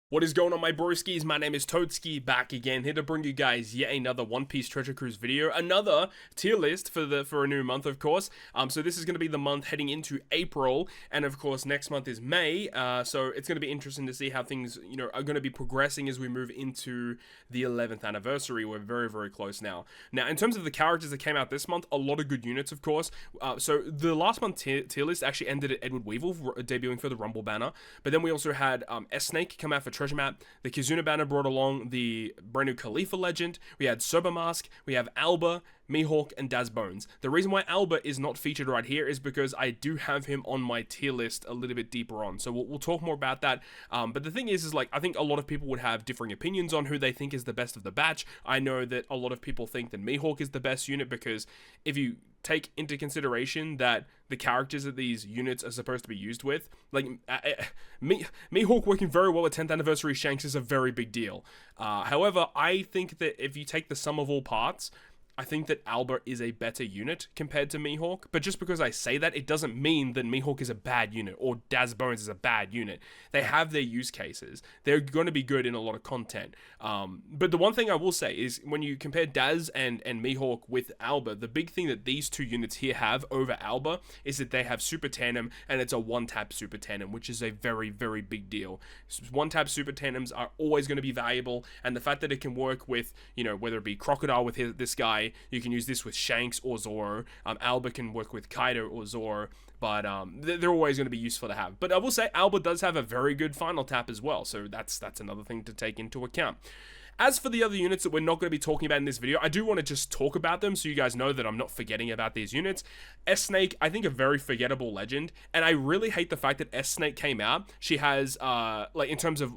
What is going on, my broskiis? My name is Toadski, back again, here to bring you guys yet another One Piece Treasure Cruise video, another tier list for a new month, of course. So this is going to be the month heading into April, and of course next month is May. So it's going to be interesting to see how things, are going to be progressing as we move into the 11th anniversary. We're very, very close now. Now, in terms of the characters that came out this month, a lot of good units, of course. So the last month tier list actually ended at Edward Weevil debuting for the Rumble banner, but then we also had S-Snake come out for Treasure Map. The Kizuna banner brought along the brand new Khalifa legend. We had Sober Mask, we have Alba, Mihawk, and Daz Bones. The reason why Alba is not featured right here is because I do have him on my tier list a little bit deeper on. So we'll talk more about that. But the thing is like, I think a lot of people would have differing opinions on who they think is the best of the batch. I know that a lot of people think that Mihawk is the best unit because if you take into consideration that the characters that these units are supposed to be used with, like Mihawk working very well at 10th anniversary Shanks is a very big deal. However, I think that if you take the sum of all parts, I think that Alba is a better unit compared to Mihawk, but just because I say that, it doesn't mean that Mihawk is a bad unit or Daz Bones is a bad unit. They have their use cases. They're going to be good in a lot of content. But the one thing I will say is when you compare Daz and Mihawk with Alba, the big thing that these two units here have over Alba is that they have Super Tandem, and it's a one-tap Super Tandem, which is a very, very big deal. One-tap Super Tandems are always going to be valuable, and the fact that it can work with, whether it be Crocodile with this guy, you can use this with Shanks or Zoro. Alba can work with Kaido or Zoro, but they're always going to be useful to have. But I will say Alba does have a very good final tap as well, so that's another thing to take into account. As for the other units that we're not going to be talking about in this video, I do want to just talk about them so you guys know that I'm not forgetting about these units. S-Snake, I think a very forgettable legend, and I really hate the fact that S-Snake came out. She has, in terms of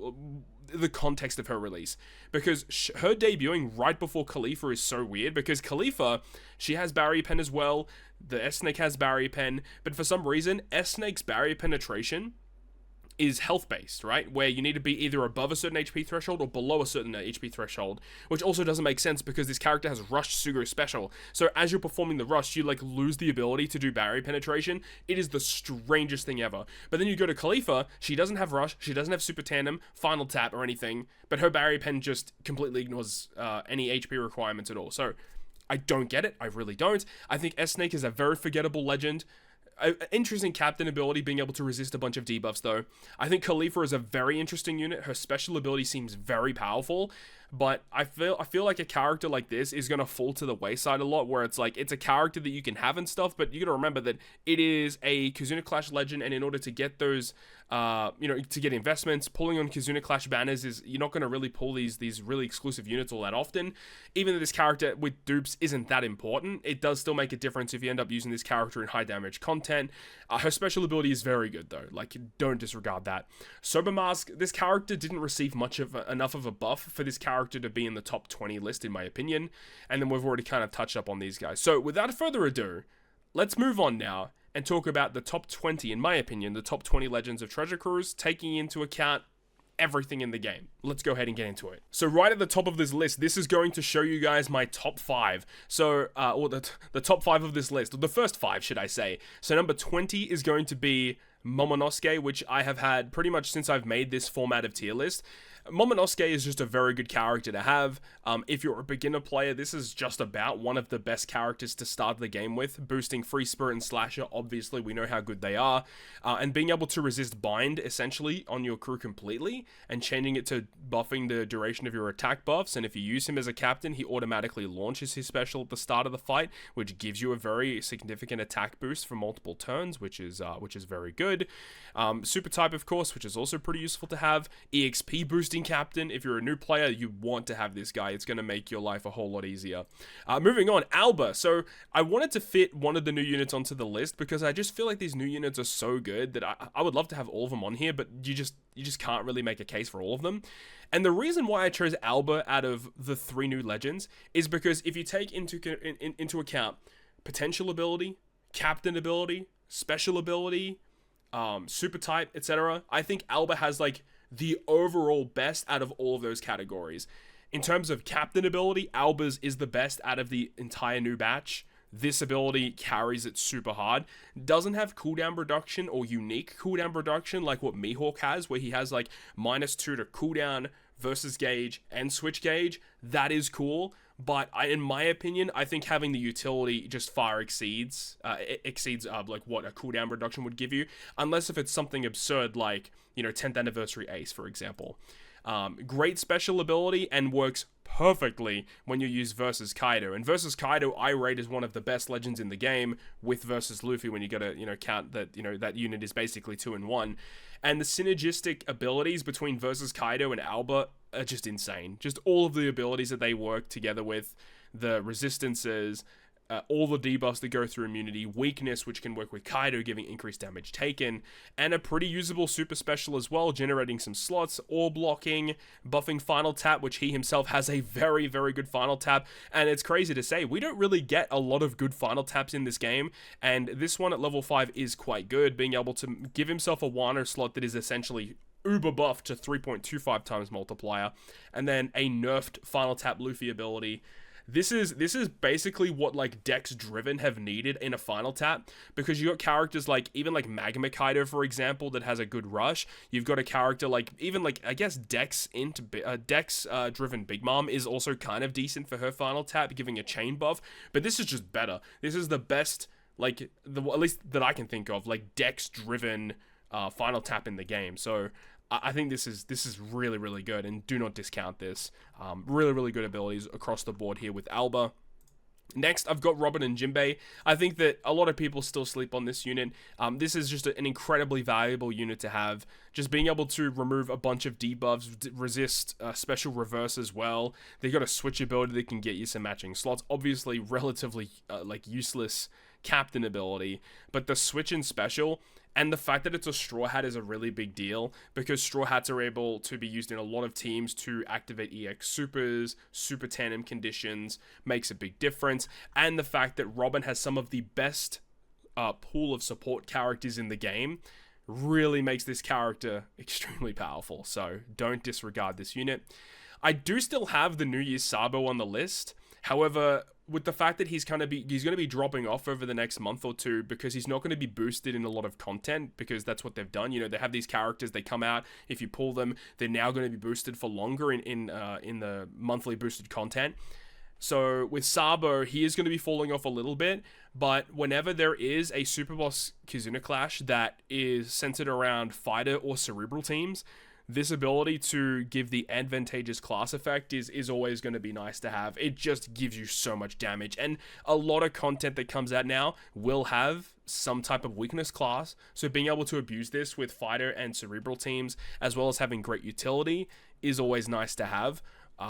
the context of her release, because her debuting right before Khalifa is so weird, because Khalifa, she has barrier pen as well, the S-Snake has barrier pen, but for some reason, S-Snake's barrier penetration is health based, right? Where you need to be either above a certain HP threshold or below a certain HP threshold, which also doesn't make sense because this character has Rush Suguru special. So as you're performing the rush, you lose the ability to do barrier penetration. It is the strangest thing ever. But then you go to Khalifa, she doesn't have rush, she doesn't have super tandem, final tap or anything, but her barrier pen just completely ignores any HP requirements at all. So I don't get it. I really don't. I think S-Snake is a very forgettable legend. Interesting captain ability, being able to resist a bunch of debuffs though. I think Khalifa is a very interesting unit. Her special ability seems very powerful, but I feel like a character like this is going to fall to the wayside a lot, where it's like, it's a character that you can have and stuff, but you got to remember that it is a Kizuna Clash legend, and in order to get those, to get investments, pulling on Kizuna Clash banners is, you're not going to really pull these really exclusive units all that often. Even though this character with dupes isn't that important, it does still make a difference if you end up using this character in high damage content. Her special ability is very good though, like, don't disregard that. Sober Mask, this character didn't receive enough of a buff for this character to be in the top 20 list, in my opinion, and then we've already kind of touched up on these guys. So without further ado, let's move on now and talk about the top 20, in my opinion, the top 20 legends of Treasure Cruise, taking into account everything in the game. Let's go ahead and get into it. So right at the top of this list, this is going to show you guys my top 5. So, the top 5 of this list, or the first 5, should I say. So number 20 is going to be Momonosuke, which I have had pretty much since I've made this format of tier list. Momonosuke is just a very good character to have. If you're a beginner player, this is just about one of the best characters to start the game with. Boosting Free Spirit and Slasher, obviously we know how good they are. And being able to resist Bind, essentially, on your crew completely, and changing it to buffing the duration of your attack buffs, and if you use him as a captain, he automatically launches his special at the start of the fight, which gives you a very significant attack boost for multiple turns, which is very good. Super type, of course, which is also pretty useful to have. EXP boosting captain, if you're a new player, you want to have this guy. It's going to make your life a whole lot easier. Moving on, Alba. So I wanted to fit one of the new units onto the list because I just feel like these new units are so good that I would love to have all of them on here, but you just can't really make a case for all of them. And the reason why I chose Alba out of the 3 new legends is because if you take into account potential ability, captain ability, special ability, super type, etc., I think Alba has the overall best out of all of those categories. In terms of captain ability, Alba's is the best out of the entire new batch. this ability carries it super hard. Doesn't have cooldown reduction or unique cooldown reduction like what Mihawk has, where he has like -2 to cooldown versus gauge and switch gauge. That is cool, but in my opinion, I think having the utility just far exceeds like what a cooldown reduction would give you, unless if it's something absurd like, you know, 10th anniversary ace, for example. Great special ability and works perfectly when you use versus Kaido. And versus Kaido, I rate as one of the best legends in the game, with versus Luffy when you gotta, you know, count that, you know, that unit is basically 2 in 1. And the synergistic abilities between versus Kaido and Alba are just insane. Just all of the abilities that they work together with, the resistances, all the debuffs that go through immunity, weakness, which can work with Kaido, giving increased damage taken, and a pretty usable super special as well, generating some slots, ore blocking, buffing final tap, which he himself has a very, very good final tap. And it's crazy to say, we don't really get a lot of good final taps in this game, and this one at level 5 is quite good, being able to give himself a Wano slot that is essentially uber buffed to 3.25 times multiplier, and then a nerfed final tap Luffy ability. This is basically what like Dex Driven have needed in a final tap, because you got characters like even like Magma Kaido, for example, that has a good rush. You've got a character like even like I guess Dex Driven Big Mom is also kind of decent for her final tap, giving a chain buff. But this is just better. This is the best, like at least that I can think of, like Dex Driven final tap in the game. So I think this is really, really good, and do not discount this. Really, really good abilities across the board here with Alba. Next, I've got Robin and Jinbei. I think that a lot of people still sleep on this unit. This is just an incredibly valuable unit to have. Just being able to remove a bunch of debuffs, resist special reverse as well. They got a switch ability that can get you some matching slots. Obviously, relatively like useless captain ability, but the switch and special, and the fact that it's a straw hat is a really big deal, because straw hats are able to be used in a lot of teams to activate EX supers, super tandem conditions, makes a big difference. And the fact that Robin has some of the best pool of support characters in the game really makes this character extremely powerful. So don't disregard this unit. I do still have the New Year's Sabo on the list. However, with the fact that he's going to be dropping off over the next month or two, because he's not going to be boosted in a lot of content, because that's what they've done. You know, they have these characters, they come out, if you pull them, they're now going to be boosted for longer in the monthly boosted content. So with Sabo, he is going to be falling off a little bit, but whenever there is a Super Boss Kizuna Clash that is centered around fighter or cerebral teams, this ability to give the advantageous class effect is always going to be nice to have. It just gives you so much damage, and a lot of content that comes out now will have some type of weakness class, so being able to abuse this with fighter and cerebral teams, as well as having great utility, is always nice to have.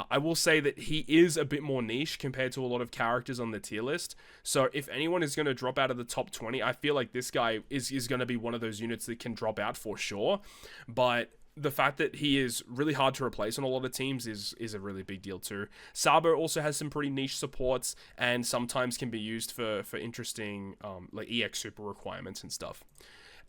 I will say that he is a bit more niche compared to a lot of characters on the tier list. So if anyone is going to drop out of the top 20, I feel like this guy is going to be one of those units that can drop out for sure. But the fact that he is really hard to replace on a lot of teams is a really big deal too. Sabo also has some pretty niche supports, and sometimes can be used for interesting like EX super requirements and stuff.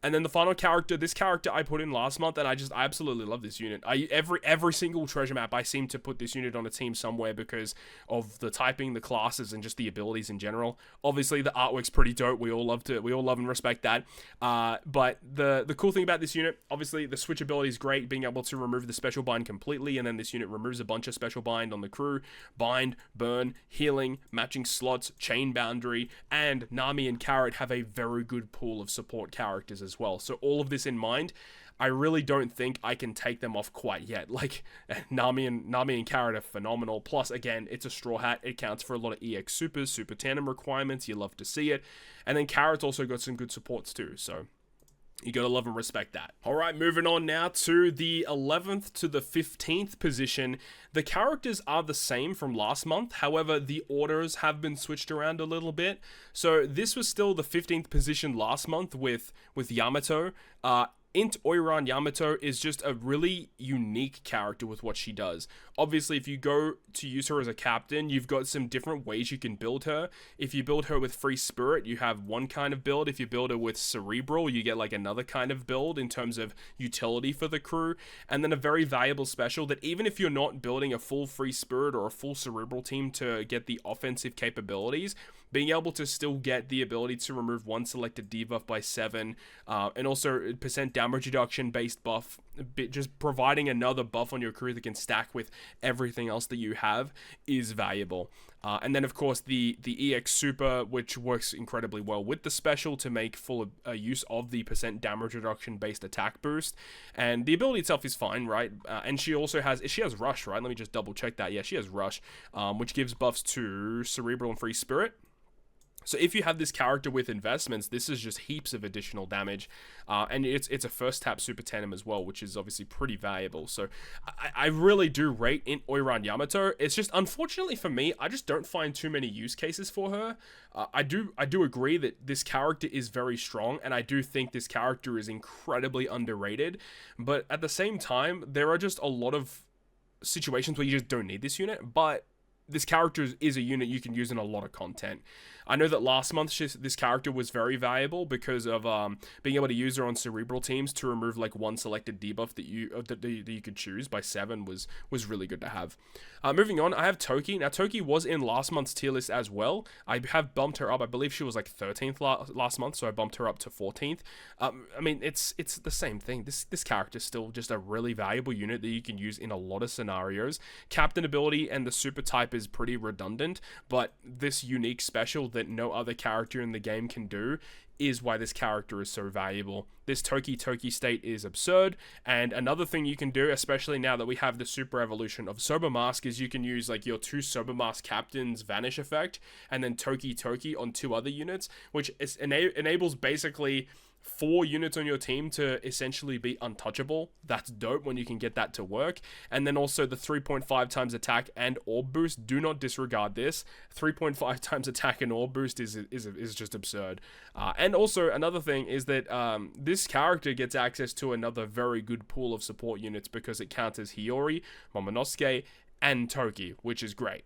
And then the final character, this character I put in last month, and I absolutely love this unit. Every single treasure map, I seem to put this unit on a team somewhere because of the typing, the classes, and just the abilities in general. Obviously, the artwork's pretty dope. We all love and respect that. But the cool thing about this unit, obviously, the switch ability is great, being able to remove the special bind completely, and then this unit removes a bunch of special bind on the crew. Bind, burn, healing, matching slots, chain boundary, and Nami and Carrot have a very good pool of support characters as well. So all of this in mind, I really don't think I can take them off quite yet. Like, Nami and Carrot are phenomenal. Plus, again, it's a straw hat. It counts for a lot of EX supers, super tandem requirements. You love to see it. And then Carrot's also got some good supports too. So you gotta love and respect that. Alright, moving on now to the 11th to the 15th position. The characters are the same from last month, however, the orders have been switched around a little bit. So this was still the 15th position last month with Yamato. Int Oiran Yamato is just a really unique character with what she does. Obviously, if you go to use her as a captain, you've got some different ways you can build her. If you build her with Free Spirit, you have one kind of build. If you build her with Cerebral, you get like another kind of build in terms of utility for the crew. And then a very valuable special that even if you're not building a full Free Spirit or a full Cerebral team to get the offensive capabilities, being able to still get the ability to remove one selected debuff by 7, and also percent damage reduction based buff, just providing another buff on your crew that can stack with everything else that you have is valuable. And then of course the EX Super, which works incredibly well with the special to make full use of the percent damage reduction based attack boost, and the ability itself is fine, right? And she also has Rush, right? Let me just double check that. Yeah, she has Rush, which gives buffs to Cerebral and Free Spirit. So if you have this character with investments, this is just heaps of additional damage, and it's a first tap super tandem as well, which is obviously pretty valuable. So I really do rate Int Oiran Yamato. It's just, unfortunately for me, I just don't find too many use cases for her. I do agree that this character is very strong, and I do think this character is incredibly underrated, but at the same time, there are just a lot of situations where you just don't need this unit, but this character is a unit you can use in a lot of content. I know that last month this character was very valuable because of being able to use her on Cerebral teams to remove like one selected debuff that you could choose by 7 was really good to have. Moving on, I have Toki. Now Toki was in last month's tier list as well. I have bumped her up. I believe she was like 13th last month, so I bumped her up to 14th. I mean, it's the same thing. This character is still just a really valuable unit that you can use in a lot of scenarios. Captain ability and the super type is pretty redundant, but this unique special that no other character in the game can do is why this character is so valuable. This Toki state is absurd, and another thing you can do, especially now that we have the super evolution of Sober Mask, is you can use like your 2 Sober Mask captains vanish effect and then Toki on 2 other units, which enables basically 4 units on your team to essentially be untouchable. That's dope when you can get that to work. And then also the 3.5 times attack and orb boost. Do not disregard this. 3.5 times attack and orb boost is just absurd. And also another thing is that this character gets access to another very good pool of support units because it counters Hiyori, Momonosuke, and Toki, which is great.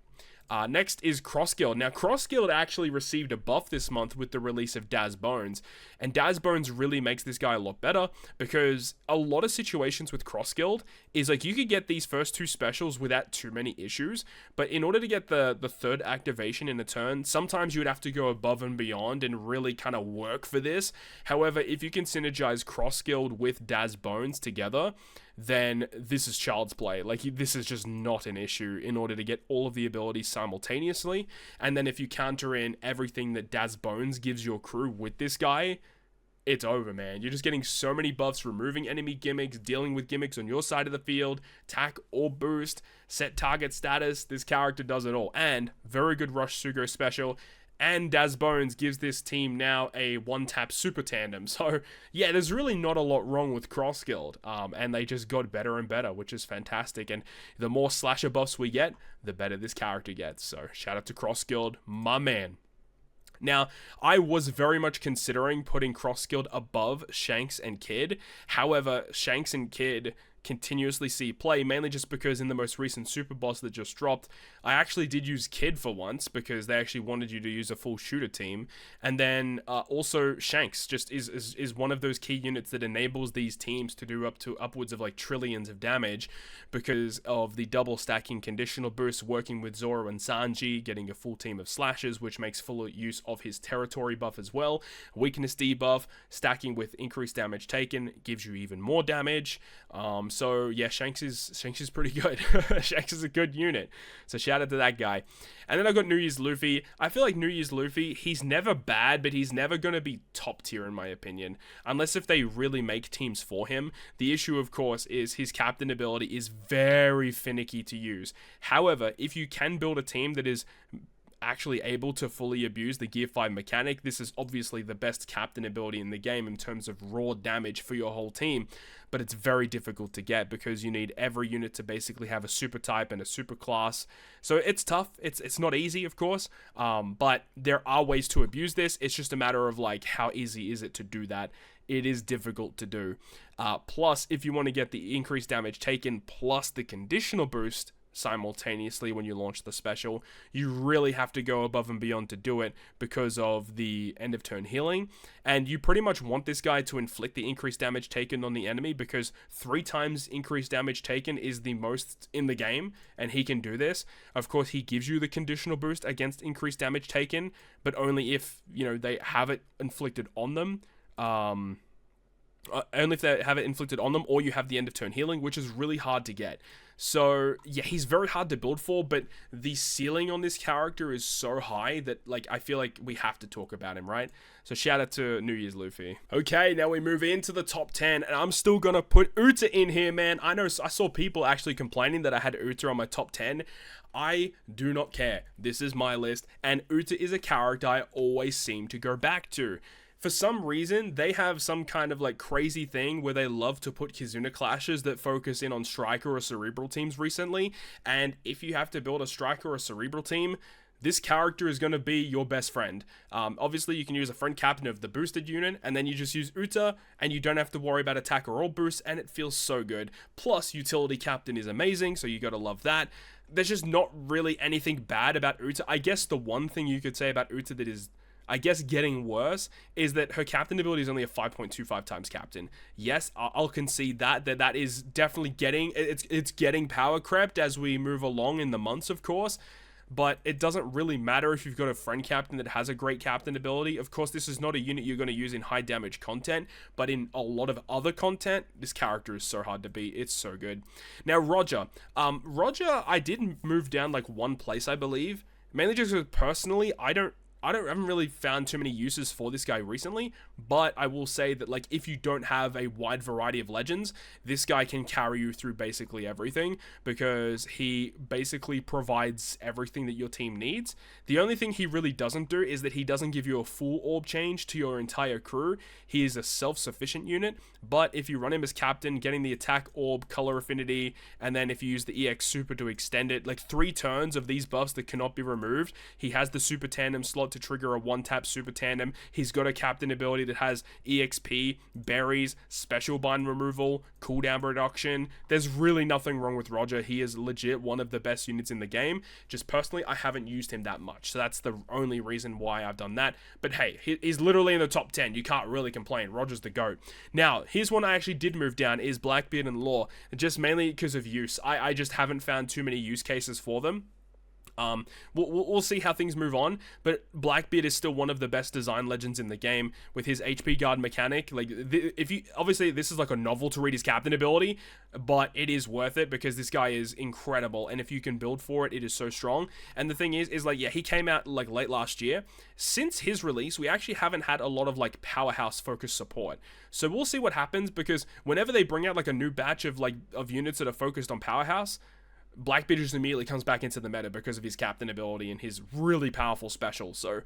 Next is Cross Guild. Now, Cross Guild actually received a buff this month with the release of Daz Bones, and Daz Bones really makes this guy a lot better because a lot of situations with Cross Guild is like you could get these first 2 specials without too many issues, but in order to get the third activation in a turn, sometimes you would have to go above and beyond and really kind of work for this. However, if you can synergize Cross Guild with Daz Bones together, then this is child's play. Like, this is just not an issue in order to get all of the abilities simultaneously. And then if you counter in everything that Daz Bones gives your crew with this guy, it's over, man. You're just getting so many buffs, removing enemy gimmicks, dealing with gimmicks on your side of the field, attack or boost, set target status. This character does it all. And very good Rush Sugo special. And Daz Bones gives this team now a 1-tap super tandem. So, yeah, there's really not a lot wrong with Cross Guild. And they just got better and better, which is fantastic. And the more slasher buffs we get, the better this character gets. So, shout out to Cross Guild, my man. Now, I was very much considering putting Cross Guild above Shanks and Kid. However, Shanks and Kid continuously see play, mainly just because in the most recent super boss that just dropped, I actually did use Kid for once because they actually wanted you to use a full shooter team. And then also Shanks just is one of those key units that enables these teams to do upwards of like trillions of damage because of the double stacking conditional boost, working with Zoro and Sanji, getting a full team of slashes, which makes full use of his territory buff as well. Weakness debuff, stacking with increased damage taken, gives you even more damage. So yeah, Shanks is pretty good. Shanks is a good unit. So shout out to that guy. And then I got New Year's Luffy. I feel like New Year's Luffy, he's never bad, but he's never going to be top tier in my opinion. Unless if they really make teams for him. The issue, of course, is his captain ability is very finicky to use. However, if you can build a team that is actually able to fully abuse the Gear 5 mechanic, this is obviously the best captain ability in the game in terms of raw damage for your whole team, but it's very difficult to get because you need every unit to basically have a super type and a super class. So it's tough. It's not easy, of course, but there are ways to abuse this. It's just a matter of like how easy is it to do that it is difficult to do. Plus, if you want to get the increased damage taken plus the conditional boost simultaneously when you launch the special, you really have to go above and beyond to do it because of the end of turn healing. And you pretty much want this guy to inflict the increased damage taken on the enemy, because 3 times increased damage taken is the most in the game, and he can do this. Of course, he gives you the conditional boost against increased damage taken, but only if, you know, they have it inflicted on them. Only if they have it inflicted on them, or you have the end of turn healing, which is really hard to get. So yeah, he's very hard to build for, but the ceiling on this character is so high that, like, I feel like we have to talk about him, right? So shout out to New Year's Luffy. Okay, now we move into the top 10, and I'm still gonna put Uta in here, man. I know I saw people actually complaining that I had Uta on my top 10. I do not care. This is my list, and Uta is a character I always seem to go back to. For some reason, they have some kind of like crazy thing where they love to put Kizuna clashes that focus in on striker or cerebral teams recently. And if you have to build a striker or cerebral team, this character is going to be your best friend. Obviously, you can use a friend captain of the boosted unit, and then you just use Uta, and you don't have to worry about attack or all boosts, and it feels so good. Plus, utility captain is amazing, so you got to love that. There's just not really anything bad about Uta. I guess the one thing you could say about Uta that is, I guess, getting worse is that her captain ability is only a 5.25 times captain. Yes, I'll concede that is definitely getting, it's getting power crept as we move along in the months, of course, but it doesn't really matter if you've got a friend captain that has a great captain ability. Of course, this is not a unit you're going to use in high damage content, but in a lot of other content, this character is so hard to beat. It's so good. Now, Roger. Roger, I did move down like 1 place, I believe, mainly just because personally, I haven't really found too many uses for this guy recently, but I will say that, like, if you don't have a wide variety of legends, this guy can carry you through basically everything, because he basically provides everything that your team needs. The only thing he really doesn't do is that he doesn't give you a full orb change to your entire crew. He is a self-sufficient unit, but if you run him as captain, getting the attack orb, color affinity, and then if you use the EX super to extend it, like 3 turns of these buffs that cannot be removed, he has the super tandem slot to trigger a 1-tap super tandem. He's got a captain ability that has EXP, berries, special bind removal, cooldown reduction. There's really nothing wrong with Roger. He is legit one of the best units in the game. Just personally, I haven't used him that much, so that's the only reason why I've done that. But hey, he's literally in the top 10. You can't really complain. Roger's the GOAT. Now, here's one I actually did move down, is Blackbeard and Law, just mainly because of use. I just haven't found too many use cases for them. We'll see how things move on, but Blackbeard is still one of the best design legends in the game with his HP guard mechanic. Like, if you, obviously this is like a novel to read his captain ability, but it is worth it because this guy is incredible, and if you can build for it, it is so strong. And the thing is like, yeah, he came out like late last year. Since his release, we actually haven't had a lot of like powerhouse focused support. So we'll see what happens, because whenever they bring out like a new batch of units that are focused on powerhouse, Blackbeard just immediately comes back into the meta because of his captain ability and his really powerful special. So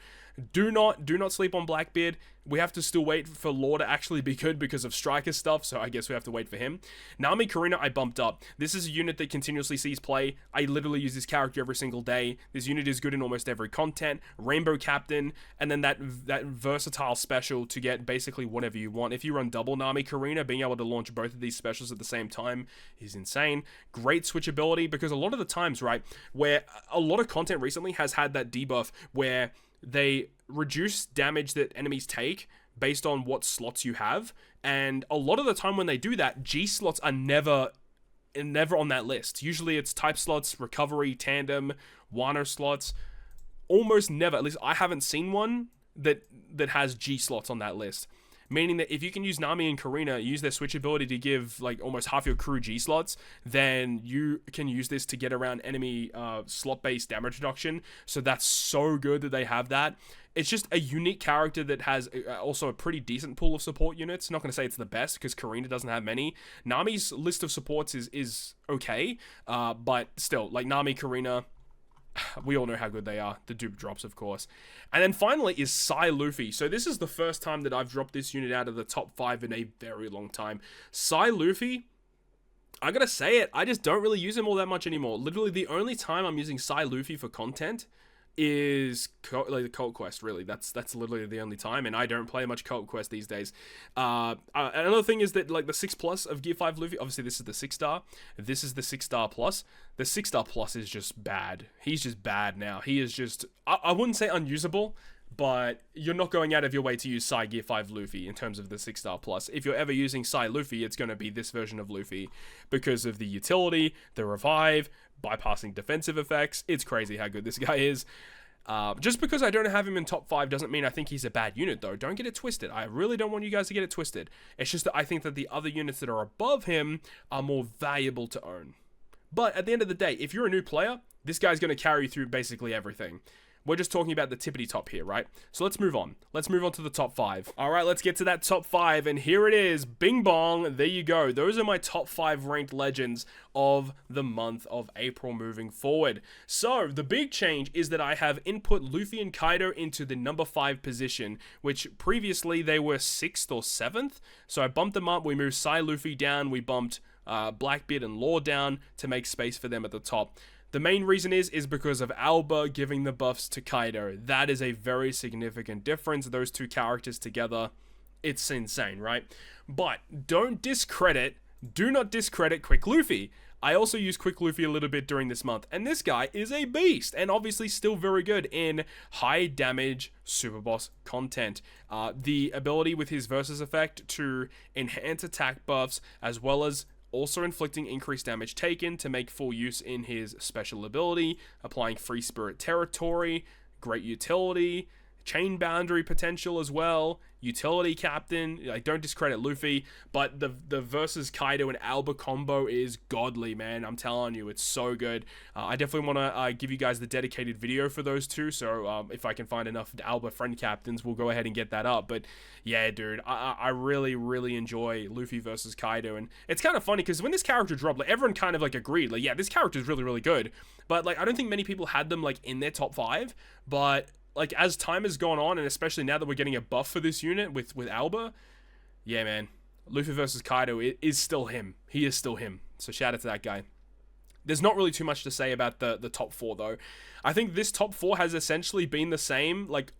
do not sleep on Blackbeard. We have to still wait for Law to actually be good because of striker stuff, so I guess we have to wait for him. Nami Karina, I bumped up. This is a unit that continuously sees play. I literally use this character every single day. This unit is good in almost every content. Rainbow Captain, and then that versatile special to get basically whatever you want. If you run double Nami Karina, being able to launch both of these specials at the same time is insane. Great switchability, because a lot of the times, right, where a lot of content recently has had that debuff where they reduce damage that enemies take based on what slots you have, and a lot of the time when they do that, G slots are never on that list. Usually it's type slots, recovery, tandem, Wano slots. Almost never, at least I haven't seen one that has G slots on that list. Meaning that if you can use Nami and Karina, use their switch ability to give like almost half your crew G slots, then you can use this to get around enemy slot-based damage reduction. So that's so good that they have that. It's just a unique character that has also a pretty decent pool of support units. Not going to say it's the best, because Karina doesn't have many. Nami's list of supports is okay, but still, like Nami, Karina, we all know how good they are. The dupe drops, of course. And then finally is Psy Luffy. So this is the first time that I've dropped this unit out of the top 5 in a very long time. Psy Luffy, I gotta say it, I just don't really use him all that much anymore. Literally the only time I'm using Psy Luffy for content is like the Cult Quest. Really, that's literally the only time, and I don't play much Cult Quest these days. Another thing is that like the 6+ of Gear 5 Luffy, obviously this is the 6-star, this is the 6-star plus. The 6-star plus is just bad. He's just bad now. He is just, I wouldn't say unusable, but you're not going out of your way to use Psy Gear 5 Luffy in terms of the 6-star plus. If you're ever using Psy Luffy, it's going to be this version of Luffy because of the utility, the revive, bypassing defensive effects. It's crazy how good this guy is. Just because I don't have him in top 5 doesn't mean I think he's a bad unit, though. Don't get it twisted. I really don't want you guys to get it twisted. It's just that I think that the other units that are above him are more valuable to own. But at the end of the day, if you're a new player, this guy's going to carry you through basically everything. We're just talking about the tippity top here, right? So let's move on. Let's move on to the top 5. All right, let's get to that top 5, and here it is. Bing bong. There you go. Those are my top 5 ranked legends of the month of April moving forward. So the big change is that I have input Luffy and Kaido into the number 5 position, which previously they were 6th or 7th. So I bumped them up. We moved Psy Luffy down. We bumped Blackbeard and Law down to make space for them at the top. The main reason is because of Alba giving the buffs to Kaido. That is a very significant difference. Those two characters together, it's insane, right? But do not discredit Quick Luffy. I also use Quick Luffy a little bit during this month, and this guy is a beast, and obviously still very good in high damage super boss content. The ability with his versus effect to enhance attack buffs, as well as also inflicting increased damage taken to make full use in his special ability, applying free spirit territory, great utility, chain boundary potential as well, utility captain. I don't discredit Luffy, but the versus Kaido and Alba combo is godly, man. I'm telling you, it's so good. I definitely want to give you guys the dedicated video for those two, so if I can find enough Alba friend captains, we'll go ahead and get that up. But yeah, dude, I really, really enjoy Luffy versus Kaido, and it's kind of funny because when this character dropped, like everyone kind of like agreed, like yeah, this character is really, really good, but like I don't think many people had them like in their top 5, but like, as time has gone on, and especially now that we're getting a buff for this unit with Alba, yeah, man, Luffy versus Kaido is still him. He is still him. So shout out to that guy. There's not really too much to say about the top 4, though. I think this top 4 has essentially been the same, like,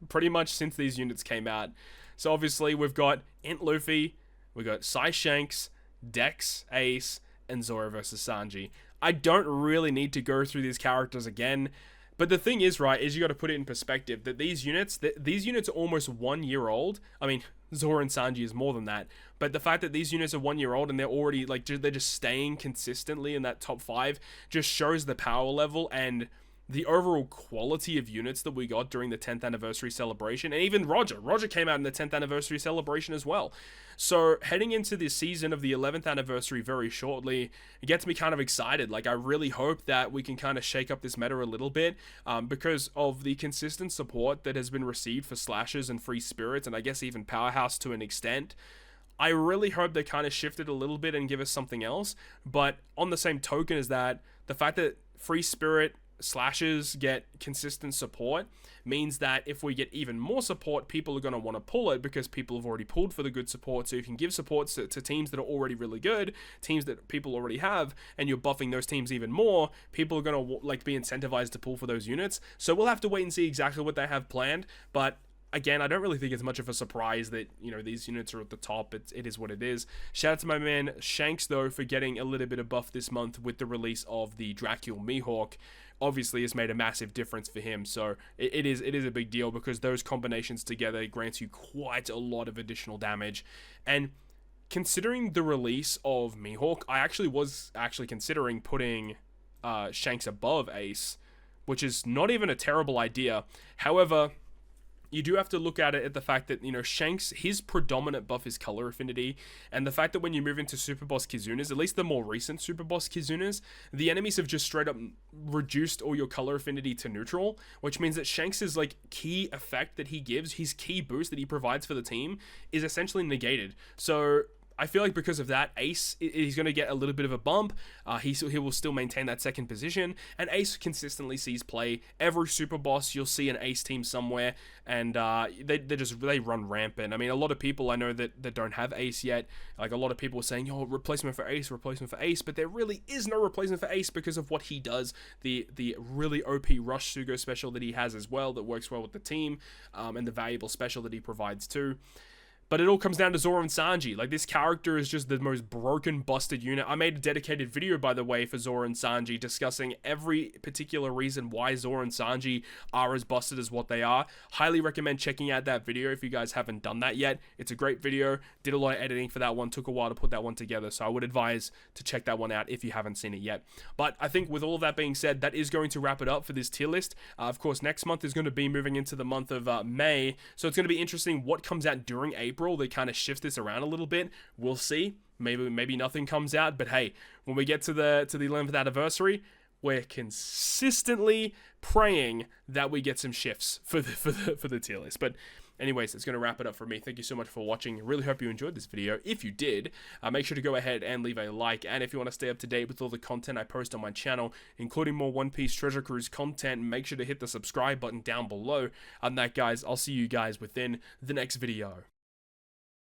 pretty much since these units came out. So obviously, we've got Int Luffy, we've got Sai Shanks, Dex, Ace, and Zoro versus Sanji. I don't really need to go through these characters again. But the thing is, right, is you got to put it in perspective that these units are almost 1 year old. I mean, Zoro and Sanji is more than that. But the fact that these units are 1 year old and they're already, like, they're just staying consistently in that top 5 just shows the power level and the overall quality of units that we got during the 10th anniversary celebration. And even Roger came out in the 10th anniversary celebration as well. So heading into the season of the 11th anniversary very shortly, it gets me kind of excited. Like, I really hope that we can kind of shake up this meta a little bit because of the consistent support that has been received for Slashes and Free Spirits, and I guess even Powerhouse to an extent. I really hope they kind of shift it a little bit and give us something else. But on the same token as that, the fact that Free Spirit Slashes get consistent support means that if we get even more support, people are going to want to pull it because people have already pulled for the good support. So you can give support to teams that are already really good, teams that people already have, and you're buffing those teams even more. People are going to like be incentivized to pull for those units. So we'll have to wait and see exactly what they have planned. But again, I don't really think it's much of a surprise that, you know, these units are at the top. It is what it is. Shout out to my man Shanks, though, for getting a little bit of buff this month with the release of the Dracula Mihawk. Obviously, has made a massive difference for him. So it is a big deal because those combinations together grants you quite a lot of additional damage. And considering the release of Mihawk, I was considering putting Shanks above Ace, which is not even a terrible idea. However, you do have to look at it at the fact that, you know, Shanks, his predominant buff is color affinity, and the fact that when you move into Super Boss Kizunas, at least the more recent Super Boss Kizunas, the enemies have just straight up reduced all your color affinity to neutral, which means that Shanks' like key effect that he gives, his key boost that he provides for the team, is essentially negated. So I feel like because of that, Ace, he's going to get a little bit of a bump. He will still maintain that second position, and Ace consistently sees play. Every Super Boss, you'll see an Ace team somewhere, and they run rampant. I mean, a lot of people I know that don't have Ace yet, like a lot of people are saying, "Oh, replacement for Ace," but there really is no replacement for Ace because of what he does, the really OP Rush Sugo special that he has as well that works well with the team, and the valuable special that he provides too. But it all comes down to Zoro and Sanji. Like, this character is just the most broken, busted unit. I made a dedicated video, by the way, for Zoro and Sanji, discussing every particular reason why Zoro and Sanji are as busted as what they are. Highly recommend checking out that video if you guys haven't done that yet. It's a great video. Did a lot of editing for that one. Took a while to put that one together, so I would advise to check that one out if you haven't seen it yet. But I think with all of that being said, that is going to wrap it up for this tier list. Of course, next month is going to be moving into the month of May, so it's going to be interesting what comes out during April. They kind of shift this around a little bit. We'll see. Maybe nothing comes out, but hey, when we get to the 11th anniversary, we're consistently praying that we get some shifts for the tier list. But anyways, that's going to wrap it up for me. Thank you so much for watching. I really hope you enjoyed this video. If you did, make sure to go ahead and leave a like. And if you want to stay up to date with all the content I post on my channel, including more One Piece Treasure Cruise content, make sure to hit the subscribe button down below. On that, guys, I'll see you guys within the next video.